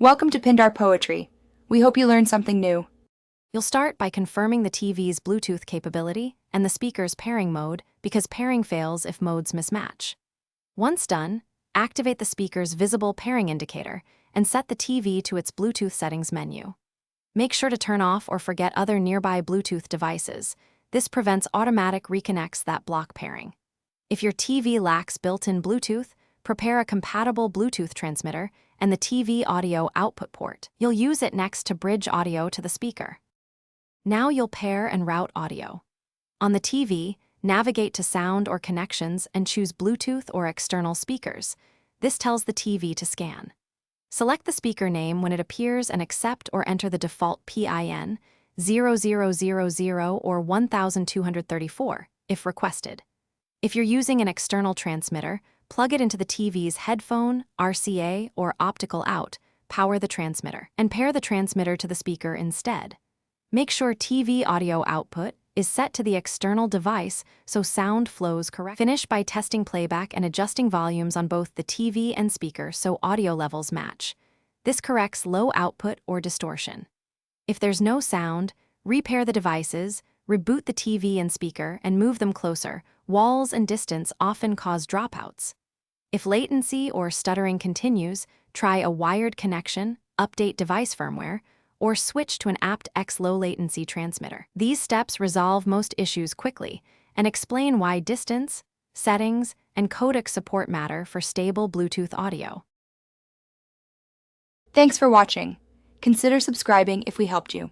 Welcome to Pindar Poetry. We hope you learned something new. You'll start by confirming the TV's Bluetooth capability and the speaker's pairing mode because pairing fails if modes mismatch. Once done, activate the speaker's visible pairing indicator and set the TV to its Bluetooth settings menu. Make sure to turn off or forget other nearby Bluetooth devices. This prevents automatic reconnects that block pairing. If your TV lacks built-in Bluetooth, prepare a compatible Bluetooth transmitter and the TV audio output port. You'll use it next to bridge audio to the speaker. Now you'll pair and route audio. On the TV, navigate to Sound or Connections and choose Bluetooth or external speakers. This tells the TV to scan. Select the speaker name when it appears and accept or enter the default PIN 0000 or 1234 if requested. If you're using an external transmitter, plug it into the TV's headphone, RCA, or optical out, power the transmitter, and pair the transmitter to the speaker instead. Make sure TV audio output is set to the external device so sound flows correctly. Finish by testing playback and adjusting volumes on both the TV and speaker so audio levels match. This corrects low output or distortion. If there's no sound, repair the devices, reboot the TV and speaker, and move them closer. Walls and distance often cause dropouts. If latency or stuttering continues, try a wired connection, update device firmware, or switch to an aptX low-latency transmitter. These steps resolve most issues quickly and explain why distance, settings, and codec support matter for stable Bluetooth audio. Thanks for watching. Consider subscribing if we helped you.